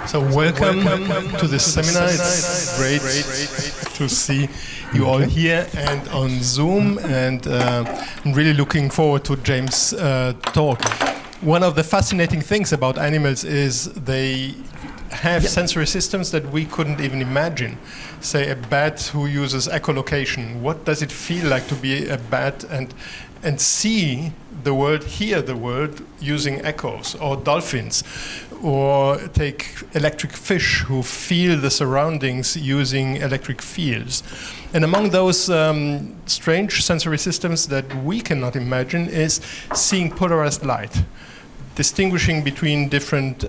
So welcome to this seminar. It's great to see you all here and on Zoom, and I'm really looking forward to James' talk. One of the fascinating things about animals is they have sensory systems that we couldn't even imagine. Say a bat who uses echolocation. What does it feel like to be a bat and see the world, hear the world using echoes? Or dolphins, or take electric fish who feel the surroundings using electric fields. And among those strange sensory systems that we cannot imagine is seeing polarized light, distinguishing between different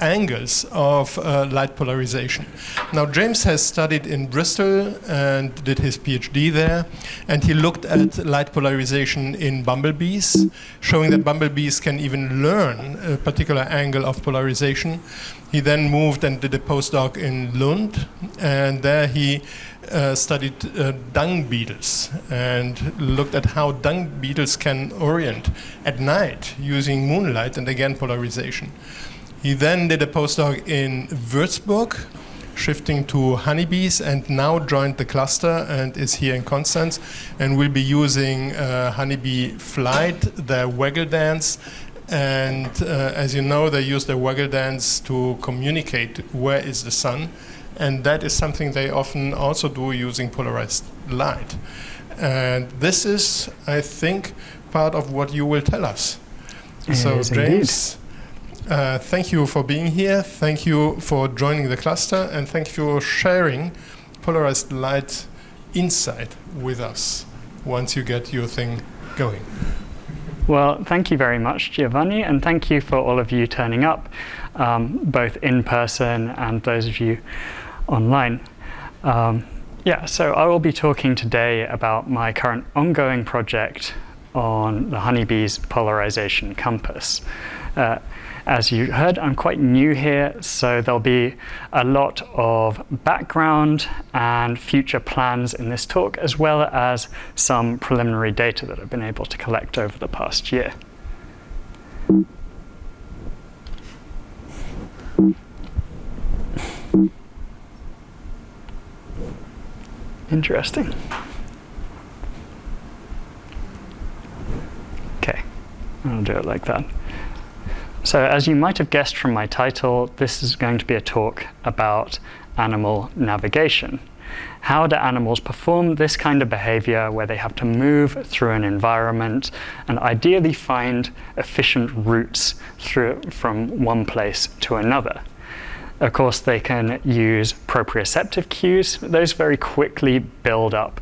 angles of light polarization. Now, James has studied in Bristol and did his PhD there, and he looked at light polarization in bumblebees, showing that bumblebees can even learn a particular angle of polarization. He then moved and did a postdoc in Lund, and there he studied dung beetles and looked at how dung beetles can orient at night using moonlight and again polarization. He then did a postdoc in Würzburg, shifting to honeybees, and now joined the cluster and is here in Constance, and will be using honeybee flight, their waggle dance. And as you know, they use their waggle dance to communicate where is the sun. And that is something they often also do using polarized light. And this is, I think, part of what you will tell us. So, James, thank you for being here. Thank you for joining the cluster, and thank you for sharing polarized light insight with us once you get your thing going. Well, thank you very much, Giovanni, and thank you for all of you turning up, both in person and those of you online. So I will be talking today about my current ongoing project on the Honeybees polarization compass. As you heard, I'm quite new here, so there'll be a lot of background and future plans in this talk, as well as some preliminary data that I've been able to collect over the past year. Interesting. Okay, I'll do it like that. So as you might have guessed from my title, this is going to be a talk about animal navigation. How do animals perform this kind of behavior where they have to move through an environment and ideally find efficient routes from one place to another? Of course, they can use proprioceptive cues. Those very quickly build up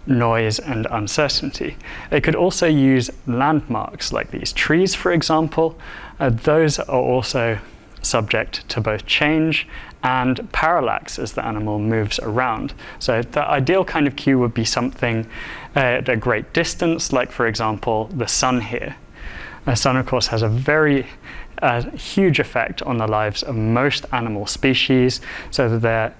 noise and uncertainty. They could also use landmarks like these trees, for example. Those are also subject to both change and parallax as the animal moves around. So the ideal kind of cue would be something at a great distance, like, for example, the sun here. The sun, of course, has a very huge effect on the lives of most animal species, so that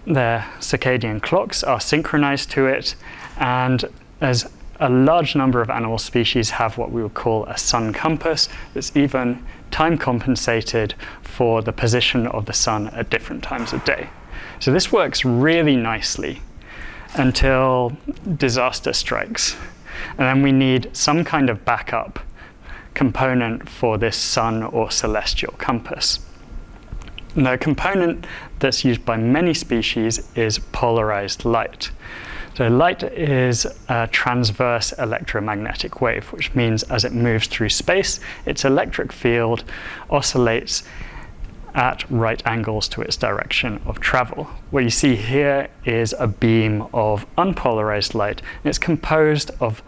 their circadian clocks are synchronized to it, and as a large number of animal species have what we would call a sun compass that's even time compensated for the position of the sun at different times of day. So this works really nicely until disaster strikes, and then we need some kind of backup component for this sun or celestial compass. The component that's used by many species is polarized light. So light is a transverse electromagnetic wave, which means as it moves through space, its electric field oscillates at right angles to its direction of travel. What you see here is a beam of unpolarized light, and it's composed of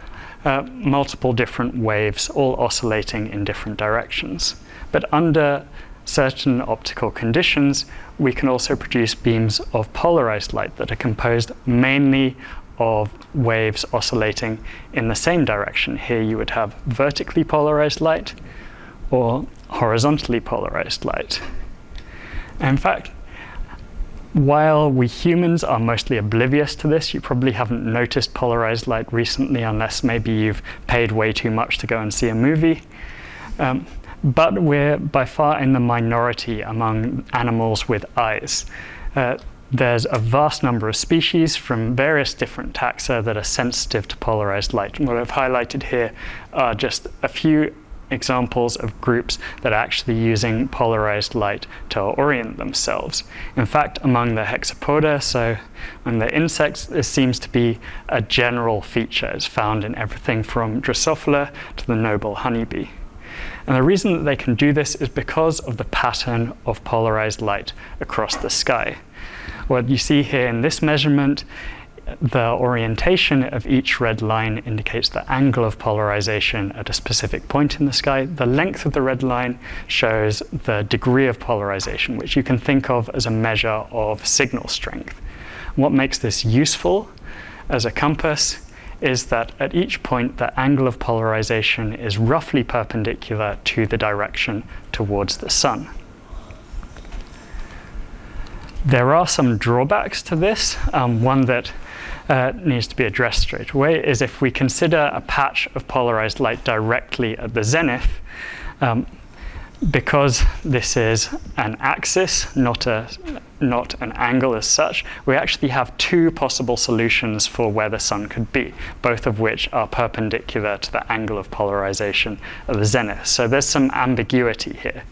multiple different waves, all oscillating in different directions. But under certain optical conditions, we can also produce beams of polarized light that are composed mainly of waves oscillating in the same direction. Here you would have vertically polarized light or horizontally polarized light. In fact, while we humans are mostly oblivious to this, you probably haven't noticed polarized light recently, unless maybe you've paid way too much to go and see a movie. But we're by far in the minority among animals with eyes. There's a vast number of species from various different taxa that are sensitive to polarized light. And what I've highlighted here are just a few examples of groups that are actually using polarized light to orient themselves. In fact, among the hexapoda, so among the insects, this seems to be a general feature. It's found in everything from Drosophila to the noble honeybee. And the reason that they can do this is because of the pattern of polarized light across the sky. What you see here in this measurement, the orientation of each red line indicates the angle of polarization at a specific point in the sky. The length of the red line shows the degree of polarization, which you can think of as a measure of signal strength. What makes this useful as a compass is that at each point, the angle of polarization is roughly perpendicular to the direction towards the sun. There are some drawbacks to this. One that needs to be addressed straight away is if we consider a patch of polarized light directly at the zenith, because this is an axis, not an angle as such, we actually have two possible solutions for where the sun could be, both of which are perpendicular to the angle of polarization at the zenith. So there's some ambiguity here.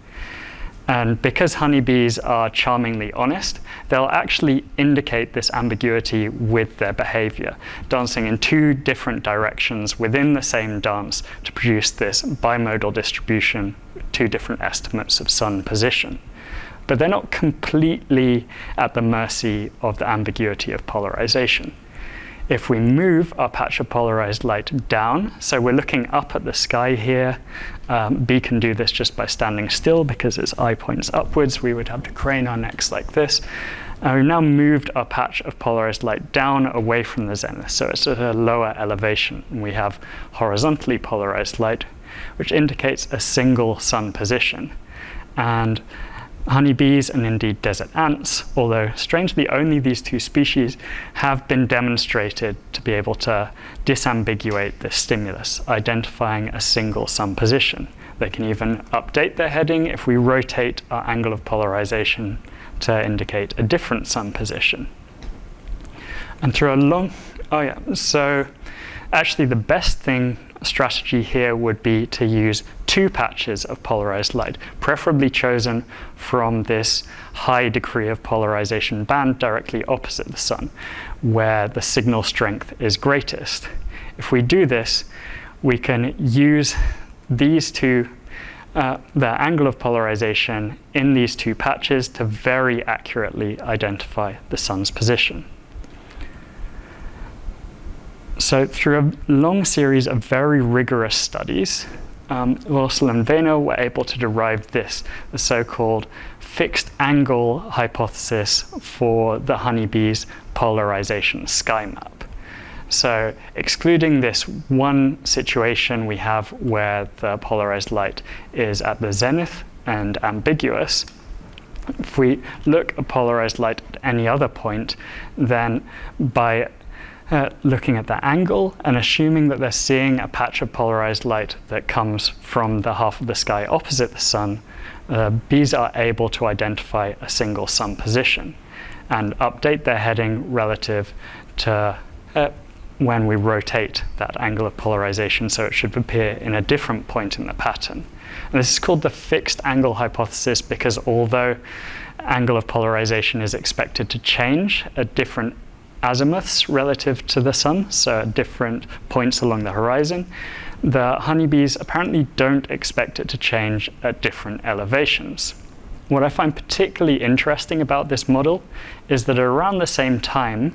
And because honeybees are charmingly honest, they'll actually indicate this ambiguity with their behavior, dancing in two different directions within the same dance to produce this bimodal distribution, two different estimates of sun position. But they're not completely at the mercy of the ambiguity of polarization. If we move our patch of polarized light down, so we're looking up at the sky here, bee can do this just by standing still because its eye points upwards. We would have to crane our necks like this. We've now moved our patch of polarized light down away from the zenith, so it's at a lower elevation. And we have horizontally polarized light, which indicates a single sun position. And honeybees and indeed desert ants, although strangely only these two species, have been demonstrated to be able to disambiguate this stimulus, identifying a single sun position. They can even update their heading if we rotate our angle of polarization to indicate a different sun position. And through so actually the best strategy here would be to use two patches of polarized light, preferably chosen from this high degree of polarization band directly opposite the sun, where the signal strength is greatest. If we do this, we can use these two, the angle of polarization in these two patches to very accurately identify the sun's position. So through a long series of very rigorous studies, Wilson and Vena were able to derive the so-called fixed angle hypothesis for the honeybee's polarization sky map. So excluding this one situation we have where the polarized light is at the zenith and ambiguous, if we look at polarized light at any other point, then by looking at the angle and assuming that they're seeing a patch of polarized light that comes from the half of the sky opposite the sun, bees are able to identify a single sun position and update their heading relative to when we rotate that angle of polarization, so it should appear in a different point in the pattern. And this is called the fixed angle hypothesis because although angle of polarization is expected to change at different azimuths relative to the sun, so at different points along the horizon, the honeybees apparently don't expect it to change at different elevations. What I find particularly interesting about this model is that around the same time,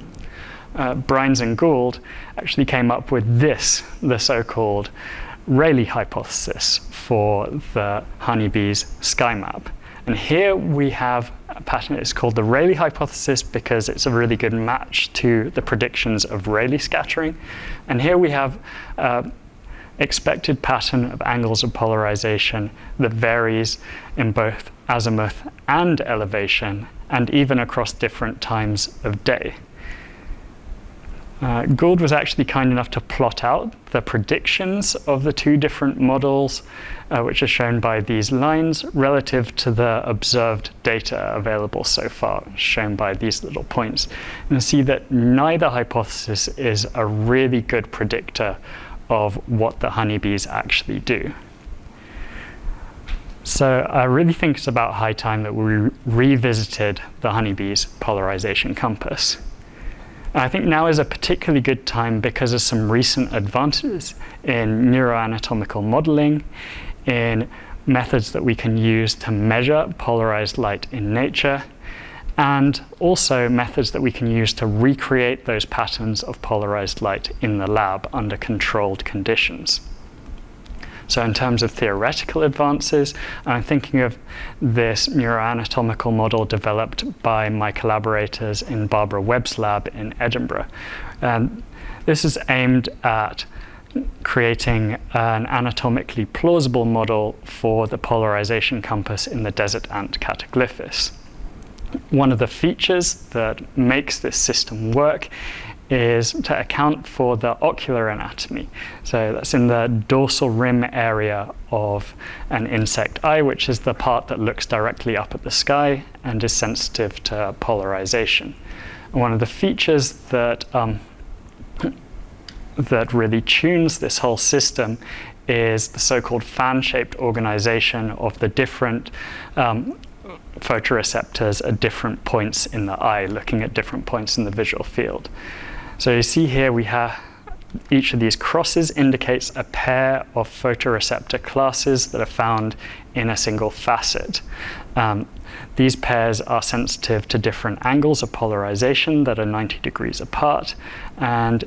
Brines and Gould actually came up with the so-called Rayleigh hypothesis for the honeybee's sky map. And here we have a pattern. It's called the Rayleigh hypothesis because it's a really good match to the predictions of Rayleigh scattering. And here we have expected pattern of angles of polarization that varies in both azimuth and elevation, and even across different times of day. Gould was actually kind enough to plot out the predictions of the two different models, which are shown by these lines, relative to the observed data available so far, shown by these little points. And you see that neither hypothesis is a really good predictor of what the honeybees actually do. So I really think it's about high time that we revisited the honeybees' polarization compass. I think now is a particularly good time because of some recent advances in neuroanatomical modeling, in methods that we can use to measure polarized light in nature, and also methods that we can use to recreate those patterns of polarized light in the lab under controlled conditions. So in terms of theoretical advances, I'm thinking of this neuroanatomical model developed by my collaborators in Barbara Webb's lab in Edinburgh. And this is aimed at creating an anatomically plausible model for the polarization compass in the desert ant Cataglyphis. One of the features that makes this system work is to account for the ocular anatomy. So that's in the dorsal rim area of an insect eye, which is the part that looks directly up at the sky and is sensitive to polarization. And one of the features that that really tunes this whole system is the so-called fan-shaped organization of the different photoreceptors at different points in the eye, looking at different points in the visual field. So you see here we have each of these crosses indicates a pair of photoreceptor classes that are found in a single facet. These pairs are sensitive to different angles of polarization that are 90 degrees apart, and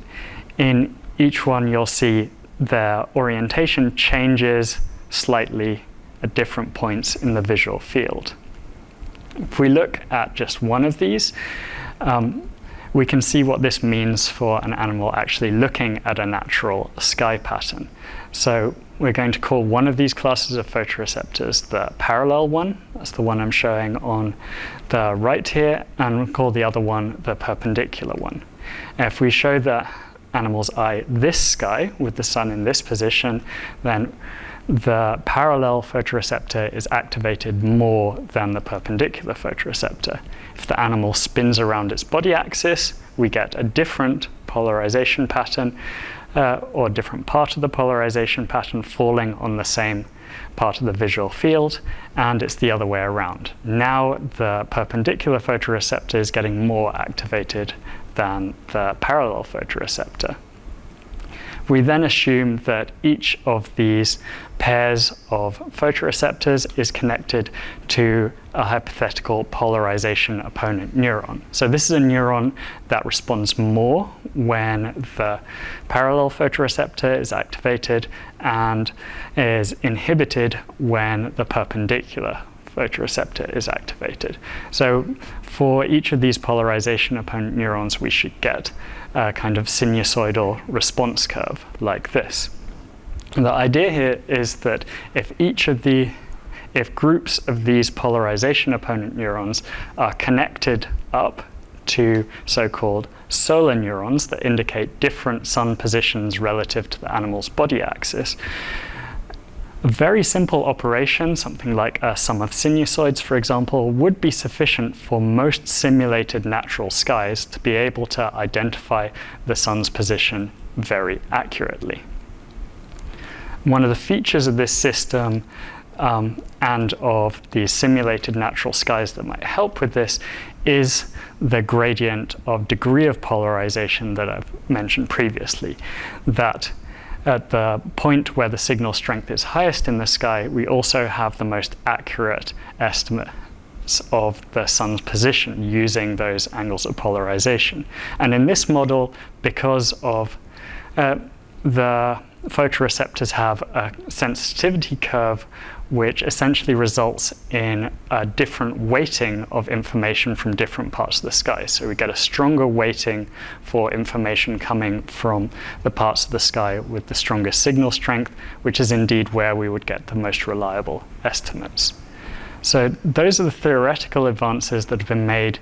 in each one you'll see their orientation changes slightly at different points in the visual field. If we look at just one of these, we can see what this means for an animal actually looking at a natural sky pattern. So we're going to call one of these classes of photoreceptors the parallel one. That's the one I'm showing on the right here, and we'll call the other one the perpendicular one. If we show the animal's eye this sky with the sun in this position, then the parallel photoreceptor is activated more than the perpendicular photoreceptor. If the animal spins around its body axis, we get a different polarization pattern, or a different part of the polarization pattern falling on the same part of the visual field, and it's the other way around. Now the perpendicular photoreceptor is getting more activated than the parallel photoreceptor. We then assume that each of these pairs of photoreceptors is connected to a hypothetical polarization opponent neuron. So this is a neuron that responds more when the parallel photoreceptor is activated and is inhibited when the perpendicular photoreceptor is activated. So for each of these polarization opponent neurons, we should get a kind of sinusoidal response curve like this. And the idea here is that if groups of these polarization opponent neurons are connected up to so-called solar neurons that indicate different sun positions relative to the animal's body axis, a very simple operation, something like a sum of sinusoids, for example, would be sufficient for most simulated natural skies to be able to identify the sun's position very accurately. One of the features of this system and of the simulated natural skies that might help with this is the gradient of degree of polarization that I've mentioned previously, that at the point where the signal strength is highest in the sky, we also have the most accurate estimates of the sun's position using those angles of polarization. And in this model, because of the photoreceptors have a sensitivity curve which essentially results in a different weighting of information from different parts of the sky. So we get a stronger weighting for information coming from the parts of the sky with the strongest signal strength, which is indeed where we would get the most reliable estimates. So those are the theoretical advances that have been made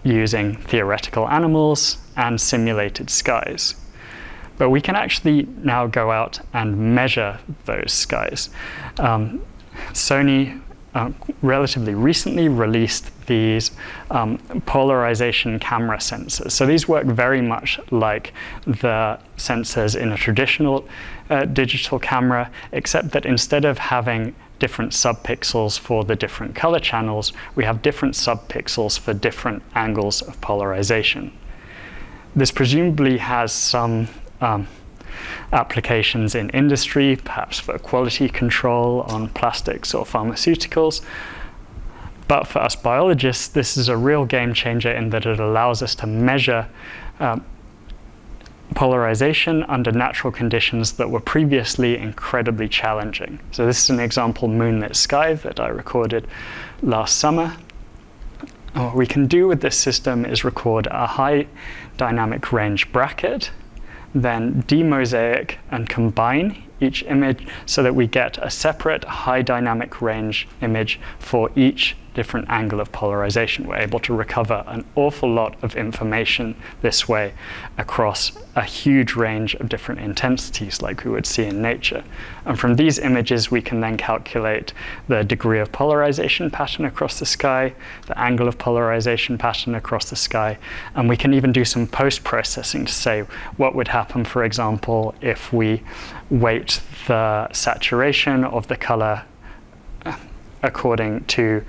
using theoretical animals and simulated skies. But we can actually now go out and measure those skies. Sony relatively recently released these polarization camera sensors. So these work very much like the sensors in a traditional digital camera, except that instead of having different subpixels for the different color channels, we have different subpixels for different angles of polarization. This presumably has some applications in industry, perhaps for quality control on plastics or pharmaceuticals. But for us biologists, this is a real game changer in that it allows us to measure polarization under natural conditions that were previously incredibly challenging. So this is an example moonlit sky that I recorded last summer. What we can do with this system is record a high dynamic range bracket, then demosaic and combine each image so that we get a separate high dynamic range image for each different angle of polarization. We're able to recover an awful lot of information this way across a huge range of different intensities like we would see in nature. And from these images, we can then calculate the degree of polarization pattern across the sky, the angle of polarization pattern across the sky, and we can even do some post-processing to say what would happen, for example, if we weight the saturation of the color according to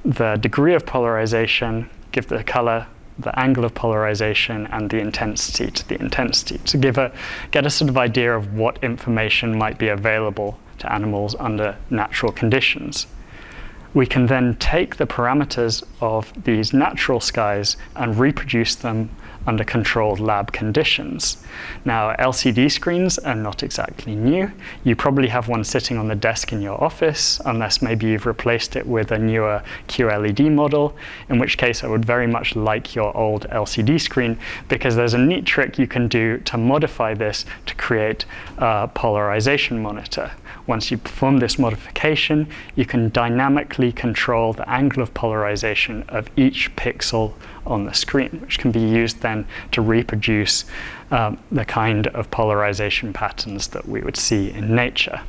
the degree of polarization, give the color the angle of polarization, and the intensity to the intensity, to get a sort of idea of what information might be available to animals under natural conditions. We can then take the parameters of these natural skies and reproduce them under controlled lab conditions. Now, LCD screens are not exactly new. You probably have one sitting on the desk in your office, unless maybe you've replaced it with a newer QLED model, in which case I would very much like your old LCD screen, because there's a neat trick you can do to modify this to create a polarization monitor. Once you perform this modification, you can dynamically control the angle of polarization of each pixel on the screen, which can be used then to reproduce the kind of polarization patterns that we would see in nature.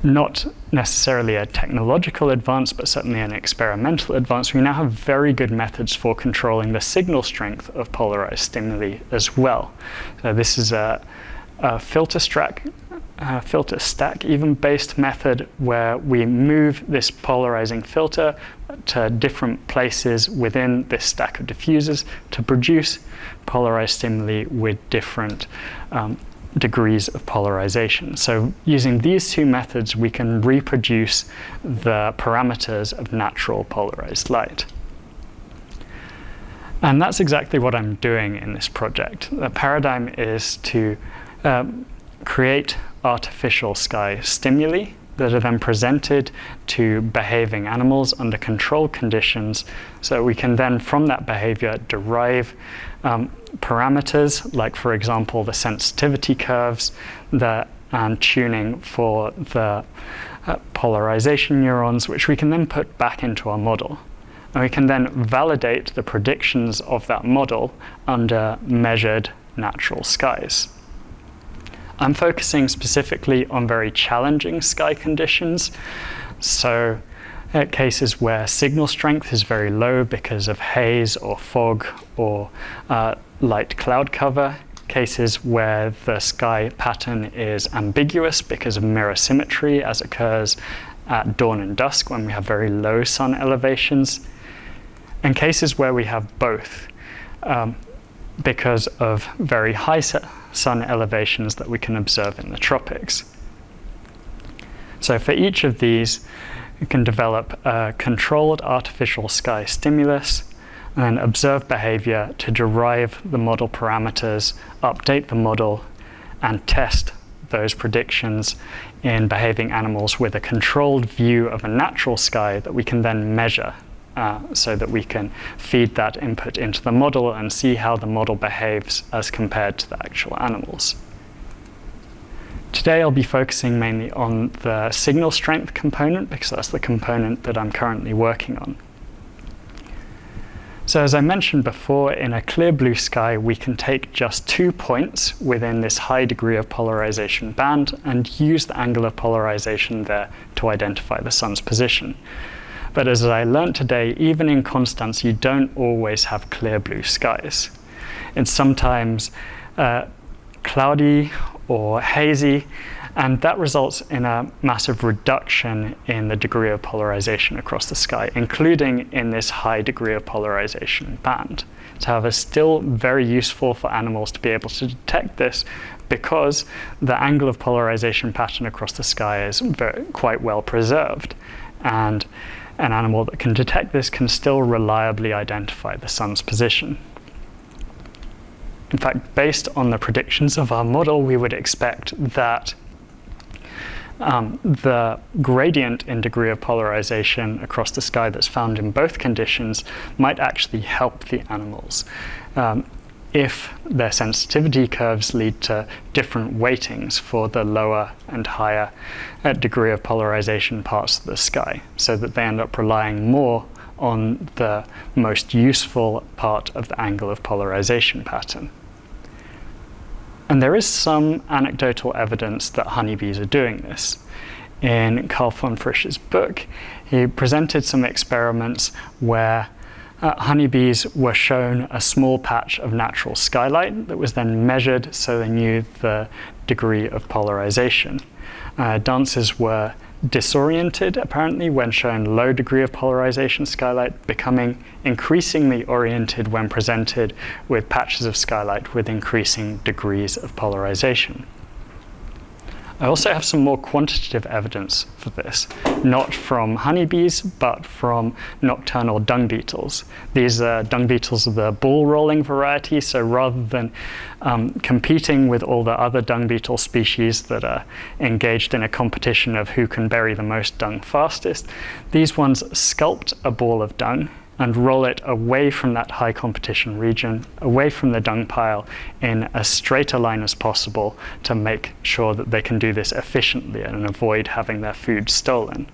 Not necessarily a technological advance, but certainly an experimental advance. We now have very good methods for controlling the signal strength of polarized stimuli as well. So this is a filter stack even based method where we move this polarizing filter to different places within this stack of diffusers to produce polarized stimuli with different degrees of polarization. So using these two methods, we can reproduce the parameters of natural polarized light. And that's exactly what I'm doing in this project. The paradigm is to create artificial sky stimuli that are then presented to behaving animals under controlled conditions, so we can then from that behavior derive parameters like, for example, the sensitivity curves and tuning for the polarization neurons, which we can then put back into our model. And we can then validate the predictions of that model under measured natural skies. I'm focusing specifically on very challenging sky conditions. So cases where signal strength is very low because of haze or fog or light cloud cover. Cases where the sky pattern is ambiguous because of mirror symmetry, as occurs at dawn and dusk when we have very low sun elevations. And cases where we have both because of very high sun elevations that we can observe in the tropics. So for each of these, we can develop a controlled artificial sky stimulus and observe behavior to derive the model parameters, update the model, and test those predictions in behaving animals with a controlled view of a natural sky that we can then measure so that we can feed that input into the model and see how the model behaves as compared to the actual animals. Today I'll be focusing mainly on the signal strength component because that's the component that I'm currently working on. So as I mentioned before, in a clear blue sky, we can take just 2 points within this high degree of polarization band and use the angle of polarization there to identify the sun's position. But as I learned today, even in Constance, you don't always have clear blue skies. It's sometimes cloudy or hazy, and that results in a massive reduction in the degree of polarization across the sky, including in this high degree of polarization band. It's, however, still very useful for animals to be able to detect this because the angle of polarization pattern across the sky is quite well preserved. And an animal that can detect this can still reliably identify the sun's position. In fact, based on the predictions of our model, we would expect that the gradient in degree of polarization across the sky that's found in both conditions might actually help the animals if their sensitivity curves lead to different weightings for the lower and higher degree of polarization parts of the sky, so that they end up relying more on the most useful part of the angle of polarization pattern. And there is some anecdotal evidence that honeybees are doing this. In Carl von Frisch's book, he presented some experiments where honeybees were shown a small patch of natural skylight that was then measured so they knew the degree of polarization. Dancers were disoriented, apparently, when shown low degree of polarization skylight, becoming increasingly oriented when presented with patches of skylight with increasing degrees of polarization. I also have some more quantitative evidence for this, not from honeybees, but from nocturnal dung beetles. These dung beetles are the ball rolling variety, so rather than competing with all the other dung beetle species that are engaged in a competition of who can bury the most dung fastest, these ones sculpt a ball of dung and roll it away from that high competition region, away from the dung pile, in as straight a line as possible to make sure that they can do this efficiently and avoid having their food stolen.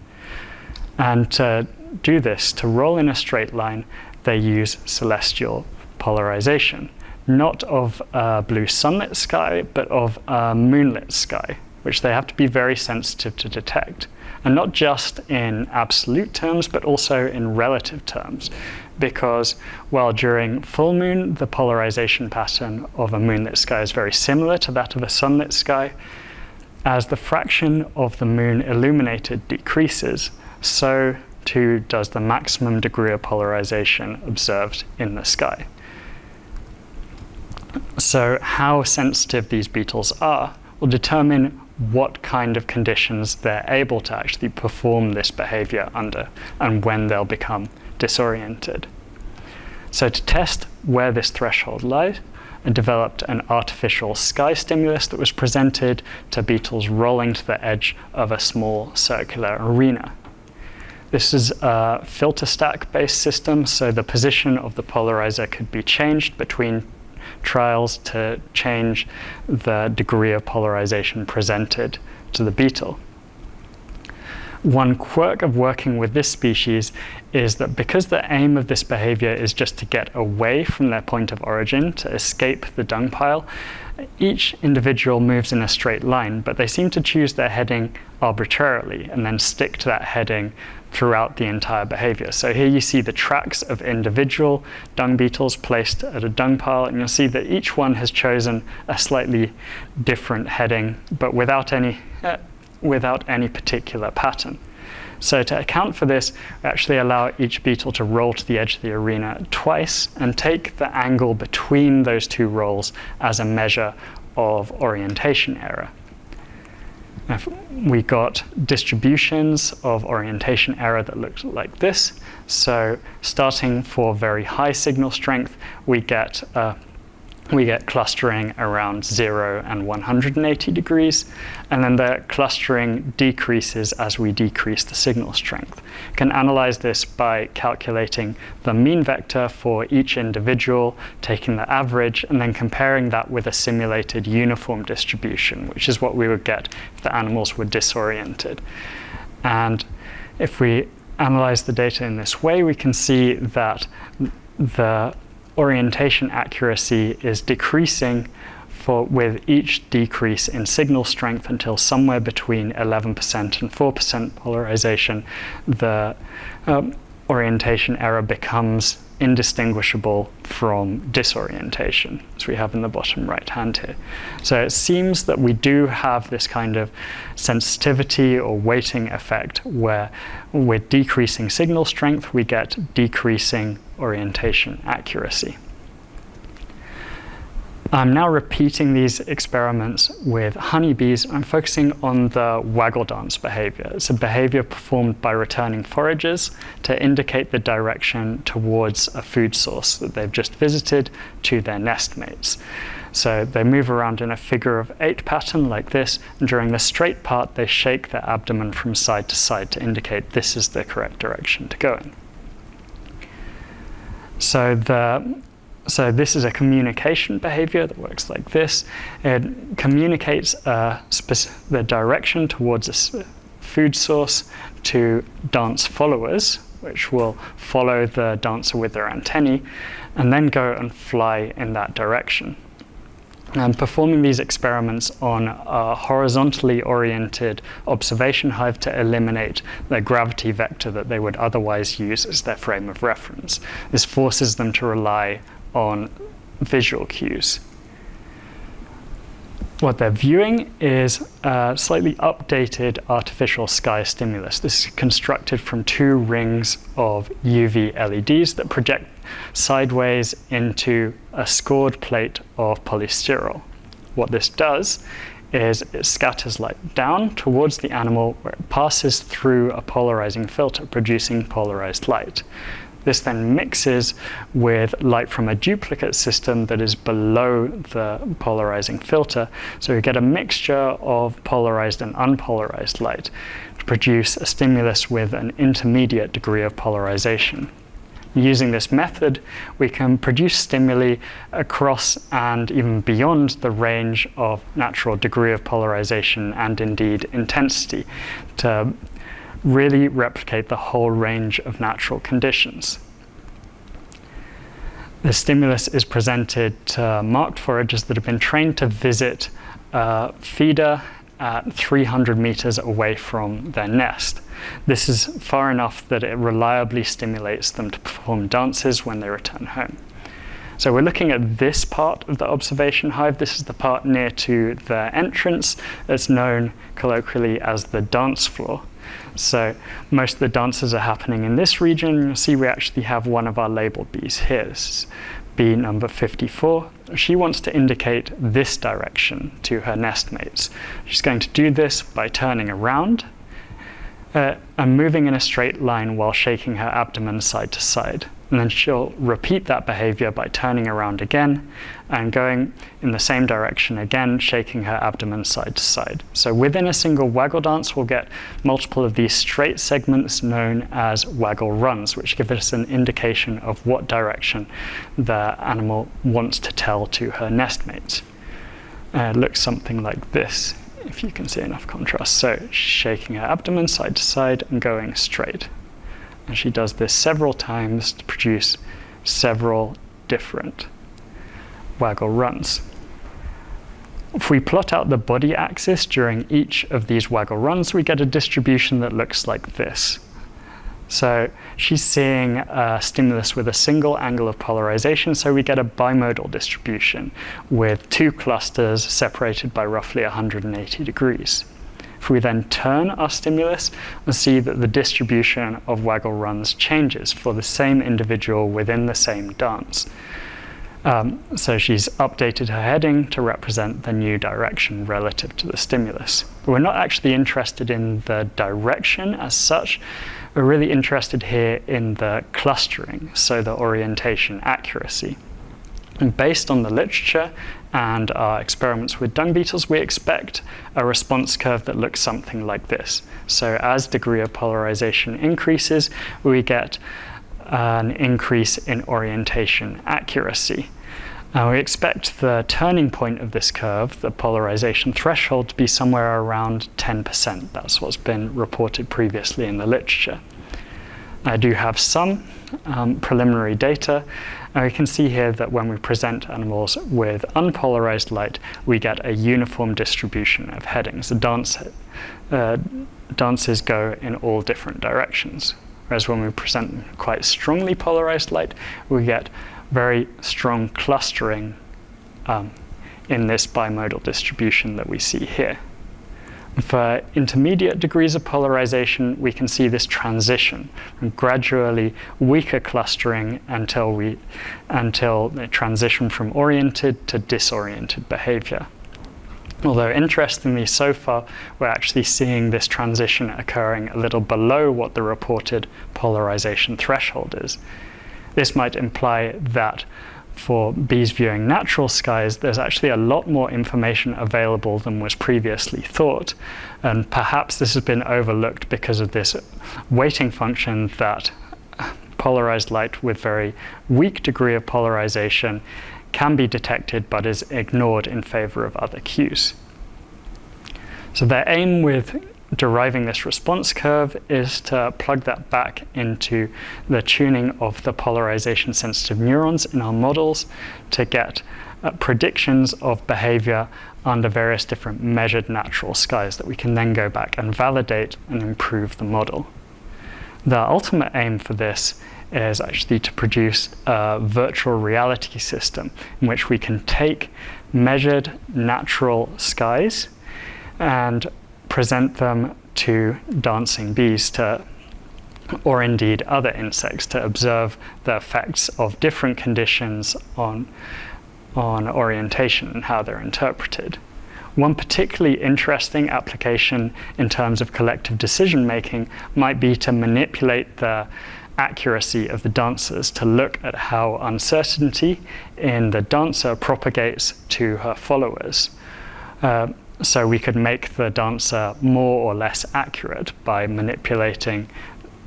And to do this, to roll in a straight line, they use celestial polarization, not of a blue sunlit sky, but of a moonlit sky, which they have to be very sensitive to detect. And not just in absolute terms, but also in relative terms. Because while during full moon, the polarization pattern of a moonlit sky is very similar to that of a sunlit sky, as the fraction of the moon illuminated decreases, so too does the maximum degree of polarization observed in the sky. So how sensitive these beetles are will determine what kind of conditions they're able to actually perform this behavior under and when they'll become disoriented. So to test where this threshold lies, I developed an artificial sky stimulus that was presented to beetles rolling to the edge of a small circular arena. This is a filter stack based system, so the position of the polarizer could be changed between trials to change the degree of polarization presented to the beetle. One quirk of working with this species is that because the aim of this behavior is just to get away from their point of origin, to escape the dung pile, each individual moves in a straight line, but they seem to choose their heading arbitrarily and then stick to that heading throughout the entire behavior. So here you see the tracks of individual dung beetles placed at a dung pile, and you'll see that each one has chosen a slightly different heading, but without any particular pattern. So to account for this, we actually allow each beetle to roll to the edge of the arena twice and take the angle between those two rolls as a measure of orientation error. We got distributions of orientation error that looked like this. So starting for very high signal strength, we get clustering around 0 and 180 degrees, and then the clustering decreases as we decrease the signal strength. We can analyze this by calculating the mean vector for each individual, taking the average, and then comparing that with a simulated uniform distribution, which is what we would get if the animals were disoriented. And if we analyze the data in this way, we can see that the orientation accuracy is decreasing with each decrease in signal strength until somewhere between 11% and 4% polarization, the orientation error becomes indistinguishable from disorientation, as we have in the bottom right hand here. So it seems that we do have this kind of sensitivity or weighting effect where with decreasing signal strength we get decreasing orientation accuracy. I'm now repeating these experiments with honeybees. I'm focusing on the waggle dance behavior. It's a behavior performed by returning foragers to indicate the direction towards a food source that they've just visited to their nest mates. So they move around in a figure of 8 pattern like this, and during the straight part they shake their abdomen from side to side to indicate this is the correct direction to go in. So this is a communication behavior that works like this. It communicates the direction towards a food source to dance followers, which will follow the dancer with their antennae, and then go and fly in that direction. And performing these experiments on a horizontally oriented observation hive to eliminate the gravity vector that they would otherwise use as their frame of reference. This forces them to rely on visual cues. What they're viewing is a slightly updated artificial sky stimulus. This is constructed from 2 rings of UV LEDs that project sideways into a scored plate of polystyrol. What this does is it scatters light down towards the animal where it passes through a polarizing filter, producing polarized light. This then mixes with light from a duplicate system that is below the polarizing filter. So we get a mixture of polarized and unpolarized light to produce a stimulus with an intermediate degree of polarization. Using this method, we can produce stimuli across and even beyond the range of natural degree of polarization and indeed intensity to really replicate the whole range of natural conditions. The stimulus is presented to marked foragers that have been trained to visit a feeder at 300 meters away from their nest. This is far enough that it reliably stimulates them to perform dances when they return home. So we're looking at this part of the observation hive. This is the part near to the entrance. It's known colloquially as the dance floor. So most of the dances are happening in this region. You'll see we actually have one of our labeled bees here. This is bee number 54. She wants to indicate this direction to her nest mates. She's going to do this by turning around and moving in a straight line while shaking her abdomen side to side. And then she'll repeat that behavior by turning around again and going in the same direction again, shaking her abdomen side to side. So within a single waggle dance, we'll get multiple of these straight segments known as waggle runs, which give us an indication of what direction the animal wants to tell to her nestmates. It looks something like this, if you can see enough contrast. So she's shaking her abdomen side to side and going straight. And she does this several times to produce several different waggle runs. If we plot out the body axis during each of these waggle runs, we get a distribution that looks like this. So she's seeing a stimulus with a single angle of polarization, so we get a bimodal distribution with 2 clusters separated by roughly 180 degrees. If we then turn our stimulus, we'll see that the distribution of waggle runs changes for the same individual within the same dance. So she's updated her heading to represent the new direction relative to the stimulus. But we're not actually interested in the direction as such. We're really interested here in the clustering, so the orientation accuracy. And based on the literature and our experiments with dung beetles, we expect a response curve that looks something like this. So as degree of polarization increases, we get an increase in orientation accuracy. We expect the turning point of this curve, the polarization threshold, to be somewhere around 10%. That's what's been reported previously in the literature. I do have some preliminary data, and we can see here that when we present animals with unpolarized light, we get a uniform distribution of headings. The dances go in all different directions, whereas when we present quite strongly polarized light, we get very strong clustering in this bimodal distribution that we see here. For intermediate degrees of polarization, we can see this transition from gradually weaker clustering until they transition from oriented to disoriented behavior. Although interestingly, so far, we're actually seeing this transition occurring a little below what the reported polarization threshold is. This might imply that for bees viewing natural skies, there's actually a lot more information available than was previously thought. And perhaps this has been overlooked because of this weighting function that polarized light with very weak degree of polarization can be detected but is ignored in favor of other cues. So their aim with deriving this response curve is to plug that back into the tuning of the polarization sensitive neurons in our models to get predictions of behavior under various different measured natural skies that we can then go back and validate and improve the model. The ultimate aim for this is actually to produce a virtual reality system in which we can take measured natural skies and present them to dancing bees or indeed other insects to observe the effects of different conditions on orientation and how they're interpreted. One particularly interesting application in terms of collective decision making might be to manipulate the accuracy of the dancers to look at how uncertainty in the dancer propagates to her followers. So we could make the dancer more or less accurate by manipulating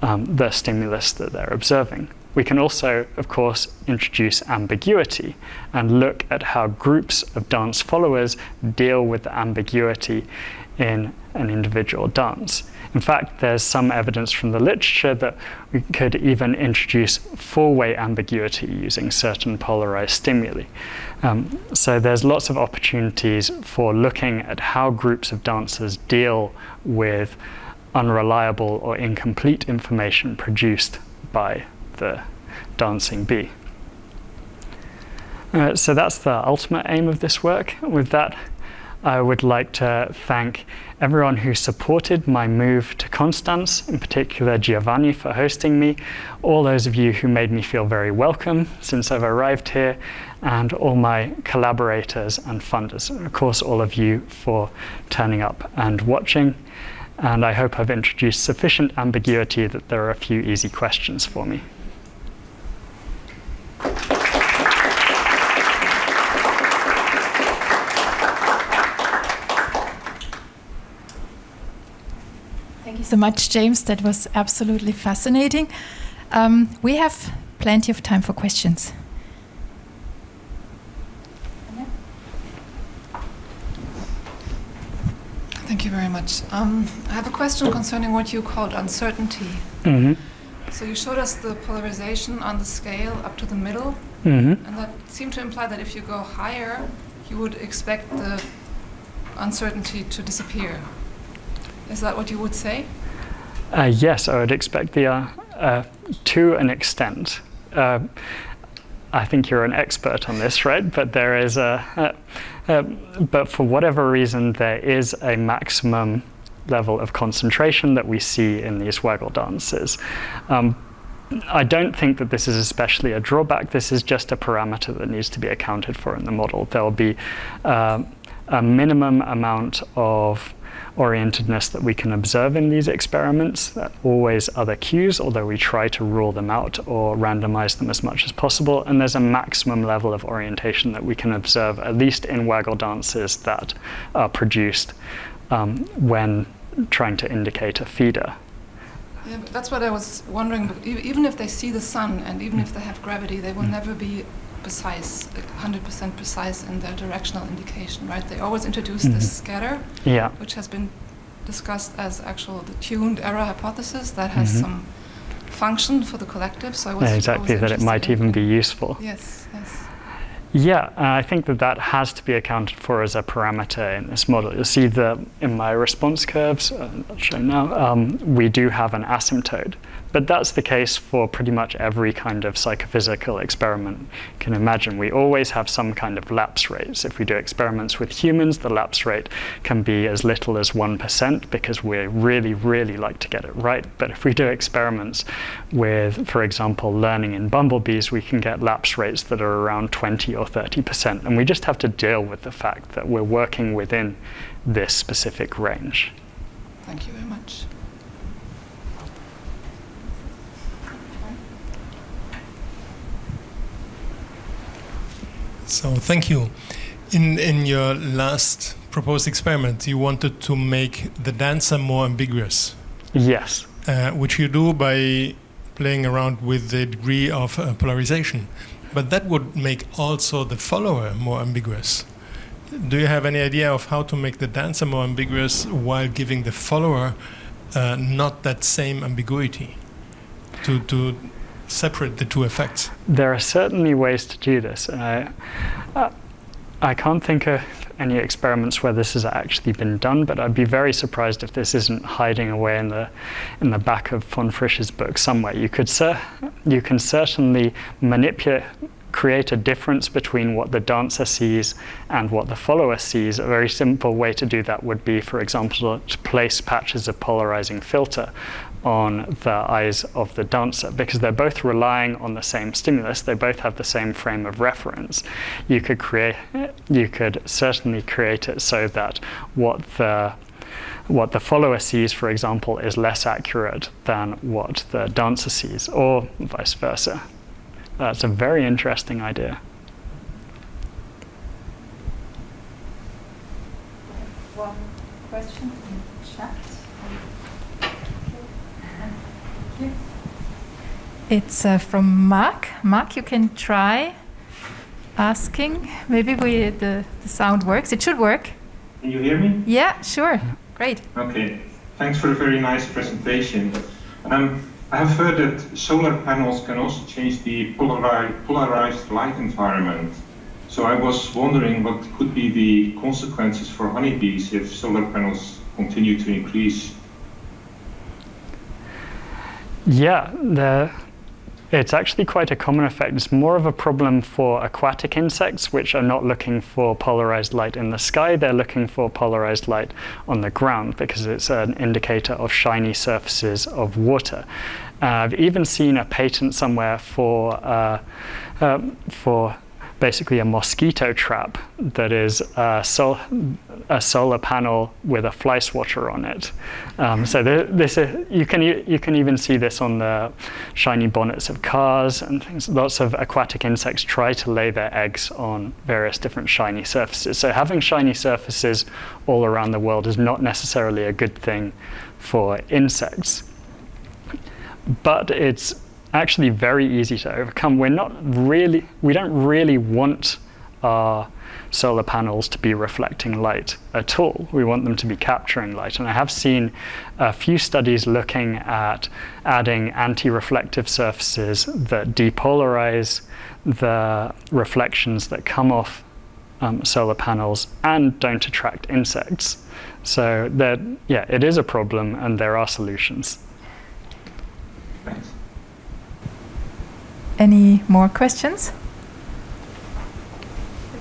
the stimulus that they're observing. We can also, of course, introduce ambiguity and look at how groups of dance followers deal with the ambiguity in an individual dance. In fact, there's some evidence from the literature that we could even introduce four-way ambiguity using certain polarized stimuli. So there's lots of opportunities for looking at how groups of dancers deal with unreliable or incomplete information produced by the dancing bee. So that's the ultimate aim of this work. With that, I would like to thank everyone who supported my move to Konstanz, in particular Giovanni for hosting me, all those of you who made me feel very welcome since I've arrived here, and all my collaborators and funders, and of course all of you for turning up and watching. And I hope I've introduced sufficient ambiguity that there are a few easy questions for me. Thank you so much, James. That was absolutely fascinating. We have plenty of time for questions. Thank you very much. I have a question concerning what you called uncertainty. Mm-hmm. So you showed us the polarization on the scale up to the middle, Mm-hmm. and that seemed to imply that if you go higher, you would expect the uncertainty to disappear. Is that what you would say? Yes, I would expect to an extent. I think you're an expert on this, right? But there is but for whatever reason, there is a maximum level of concentration that we see in these waggle dances. I don't think that this is especially a drawback. This is just a parameter that needs to be accounted for in the model. There'll be a minimum amount of orientedness that we can observe in these experiments. There are always other cues, although we try to rule them out or randomize them as much as possible. And there's a maximum level of orientation that we can observe, at least in waggle dances that are produced when trying to indicate a feeder. Yeah, but that's what I was wondering. Even if they see the sun and even if they have gravity, they will never be precise, 100% precise in their directional indication, right? They always introduce this scatter, which has been discussed as the tuned error hypothesis that has some function for the collective. So I was exactly, that it might even be useful. Yes, yes. Yeah, I think that has to be accounted for as a parameter in this model. You'll see that in my response curves, I'll show now, we do have an asymptote. But that's the case for pretty much every kind of psychophysical experiment you can imagine. We always have some kind of lapse rates. If we do experiments with humans, the lapse rate can be as little as 1% because we really, really like to get it right. But if we do experiments with, for example, learning in bumblebees, we can get lapse rates that are around 20 or 30%. And we just have to deal with the fact that we're working within this specific range. Thank you very much. So thank you. In your last proposed experiment, you wanted to make the dancer more ambiguous. Yes. Which you do by playing around with the degree of polarization. But that would make also the follower more ambiguous. Do you have any idea of how to make the dancer more ambiguous while giving the follower not that same ambiguity? To separate the two effects? There are certainly ways to do this. I can't think of any experiments where this has actually been done, but I'd be very surprised if this isn't hiding away in the back of von Frisch's book somewhere. You can certainly create a difference between what the dancer sees and what the follower sees. A very simple way to do that would be, for example, to place patches of polarizing filter on the eyes of the dancer, because they're both relying on the same stimulus. They both have the same frame of reference. You could certainly create it so that what the follower sees, for example, is less accurate than what the dancer sees, or vice versa. That's a very interesting idea. One question in the chat. It's from Mark. Mark, you can try asking. Maybe the sound works. It should work. Can you hear me? Yeah, sure. Great. Okay. Thanks for a very nice presentation. I have heard that solar panels can also change the polarized light environment. So I was wondering what could be the consequences for honeybees if solar panels continue to increase. Yeah, it's actually quite a common effect. It's more of a problem for aquatic insects, which are not looking for polarized light in the sky. They're looking for polarized light on the ground because it's an indicator of shiny surfaces of water. I've even seen a patent somewhere for basically a mosquito trap that is a solar panel with a fly swatter on it. So you can even see this on the shiny bonnets of cars and things. Lots of aquatic insects try to lay their eggs on various different shiny surfaces. So having shiny surfaces all around the world is not necessarily a good thing for insects. But it's actually very easy to overcome. We don't really want our solar panels to be reflecting light at all. We want them to be capturing light. And I have seen a few studies looking at adding anti-reflective surfaces that depolarize the reflections that come off solar panels and don't attract insects. So it is a problem and there are solutions. Thanks. Any more questions?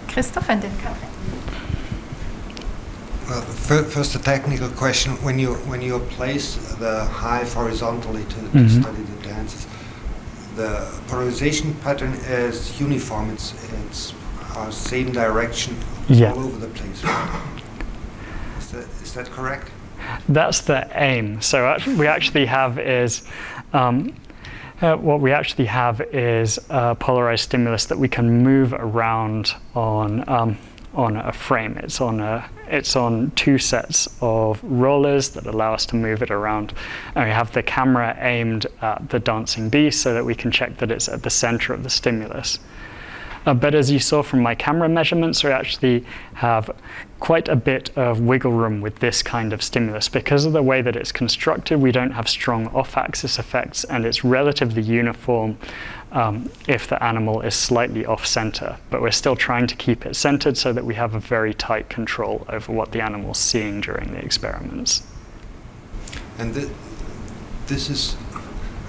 Christoph and then Katrin. Well, first a technical question. When you place the hive horizontally to study the dances, the polarization pattern is uniform. It's same direction all over the place. Right? Is that correct? That's the aim. So what we actually have is a polarized stimulus that we can move around on a frame. It's on two sets of rollers that allow us to move it around. And we have the camera aimed at the dancing bee so that we can check that it's at the center of the stimulus. But as you saw from my camera measurements, we actually have quite a bit of wiggle room with this kind of stimulus. Because of the way that it's constructed, we don't have strong off-axis effects, and it's relatively uniform if the animal is slightly off-center. But we're still trying to keep it centered so that we have a very tight control over what the animal's seeing during the experiments. And this is,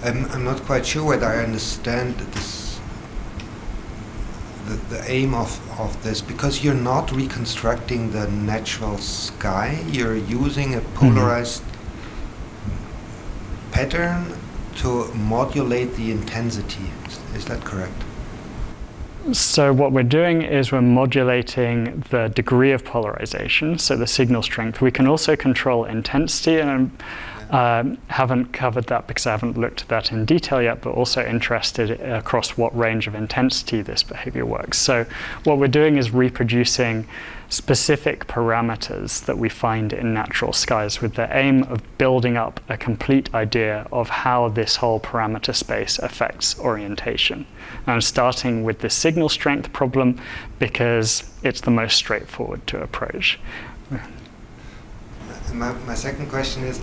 I'm not quite sure whether I understand this, the aim of this, because you're not reconstructing the natural sky, you're using a polarized pattern to modulate the intensity. Is that correct? So what we're doing is we're modulating the degree of polarization, so the signal strength. We can also control intensity, and haven't covered that because I haven't looked at that in detail yet, but also interested across what range of intensity this behavior works. So what we're doing is reproducing specific parameters that we find in natural skies with the aim of building up a complete idea of how this whole parameter space affects orientation. And I'm starting with the signal strength problem because it's the most straightforward to approach. My second question is,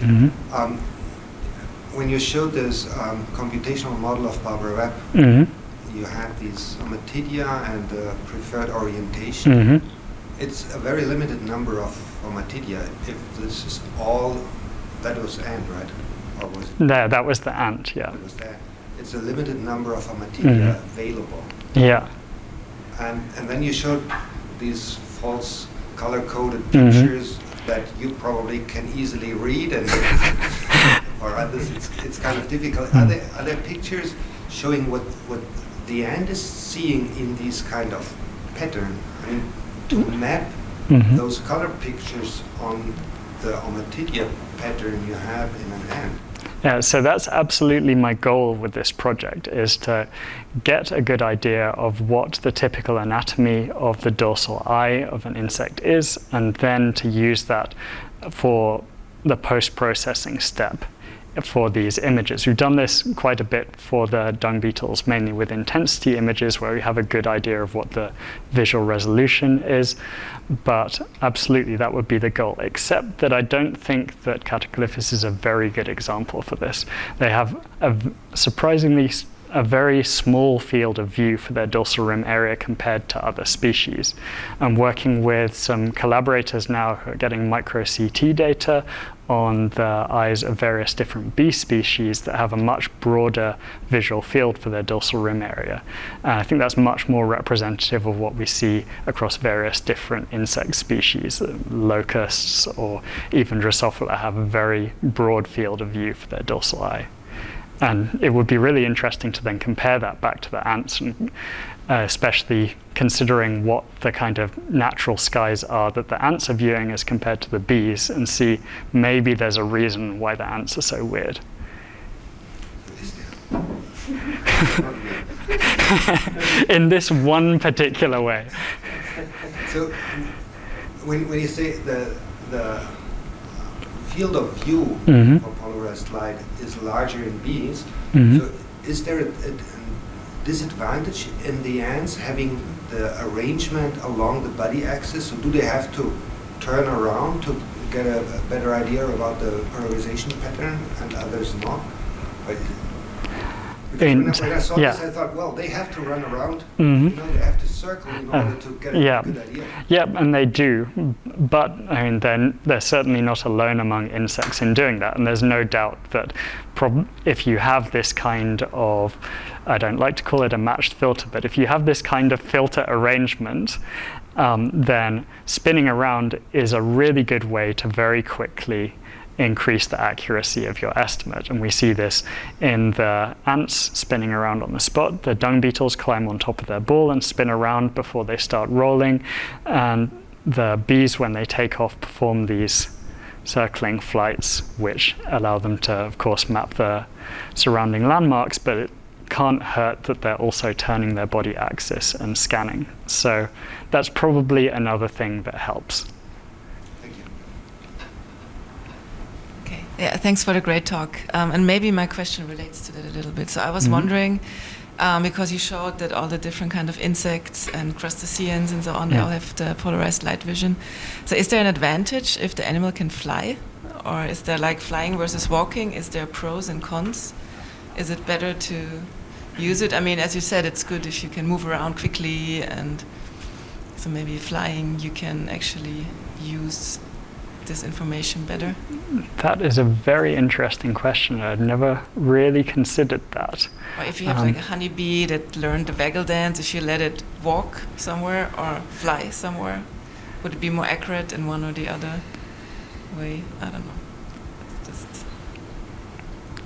when you showed this computational model of Barbara Webb, you had these ommatidia and preferred orientation. It's a very limited number of ommatidia. If this is all, that was ant, right? Or was it? No, that was the ant, yeah. That was that. It's a limited number of ommatidia available. Yeah. And then you showed these false color-coded pictures that you probably can easily read, and or others it's kind of difficult. Are there pictures showing what the ant is seeing in these kind of pattern? I mean, to map those color pictures on the ommatidia pattern you have in an ant. Yeah, so that's absolutely my goal with this project, is to get a good idea of what the typical anatomy of the dorsal eye of an insect is, and then to use that for the post-processing step for these images. We've done this quite a bit for the dung beetles, mainly with intensity images, where we have a good idea of what the visual resolution is. But absolutely, that would be the goal, except that I don't think that Cataclyphus is a very good example for this. They have surprisingly a very small field of view for their dorsal rim area compared to other species. I'm working with some collaborators now who are getting micro CT data on the eyes of various different bee species that have a much broader visual field for their dorsal rim area. And I think that's much more representative of what we see across various different insect species. Locusts or even Drosophila have a very broad field of view for their dorsal eye. And it would be really interesting to then compare that back to the ants, and especially considering what the kind of natural skies are that the ants are viewing as compared to the bees, and see maybe there's a reason why the ants are so weird. In this one particular way. So when you say the field of view for polarized light is larger in bees, so is there a disadvantage in the ants having the arrangement along the body axis? So do they have to turn around to get a better idea about the polarization pattern and others not? When I saw this, I thought, well, they have to run around, they have to circle in order to get a good idea. Yeah, and they do, but I mean, they're certainly not alone among insects in doing that, and there's no doubt that if you have this kind of, I don't like to call it a matched filter, but if you have this kind of filter arrangement, then spinning around is a really good way to very quickly increase the accuracy of your estimate. And we see this in the ants spinning around on the spot. The dung beetles climb on top of their ball and spin around before they start rolling. And the bees, when they take off, perform these circling flights, which allow them to, of course, map the surrounding landmarks, but it can't hurt that they're also turning their body axis and scanning. So that's probably another thing that helps. Yeah, thanks for the great talk. And maybe my question relates to that a little bit. So I was wondering, because you showed that all the different kind of insects and crustaceans and so on, they all have the polarized light vision. So is there an advantage if the animal can fly? Or is there like flying versus walking? Is there pros and cons? Is it better to use it? I mean, as you said, it's good if you can move around quickly, and so maybe flying you can actually use this information better. That is a very interesting question. I'd never really considered that. Or if you have like a honeybee that learned the waggle dance, if you let it walk somewhere or fly somewhere, would it be more accurate in one or the other way? I don't know. It's just...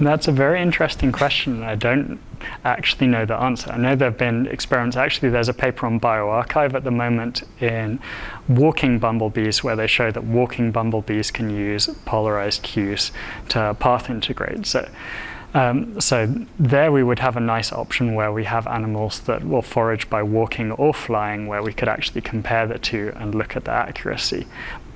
That's a very interesting question. I don't actually know the answer. I know there have been experiments. Actually, there's a paper on bioRxiv at the moment in walking bumblebees where they show that walking bumblebees can use polarized cues to path integrate. So there we would have a nice option where we have animals that will forage by walking or flying, where we could actually compare the two and look at the accuracy.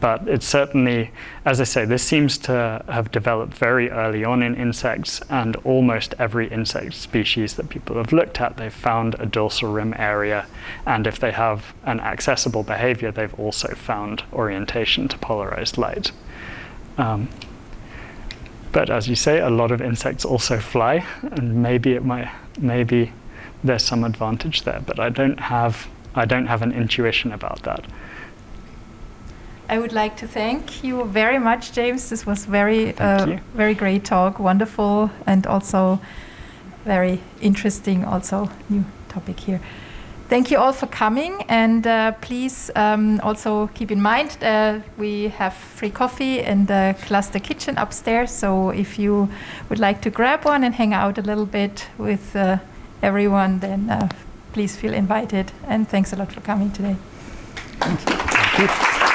But it's certainly, as I say, this seems to have developed very early on in insects, and almost every insect species that people have looked at, they've found a dorsal rim area, and if they have an accessible behavior, they've also found orientation to polarized light. But as you say, a lot of insects also fly, and maybe there's some advantage there, but I don't have an intuition about that. I would like to thank you very much, James. This was very great talk, wonderful, and also very interesting, also new topic here. Thank you all for coming, and please also keep in mind we have free coffee in the cluster kitchen upstairs, so if you would like to grab one and hang out a little bit with everyone, then please feel invited, and thanks a lot for coming today. Thank you.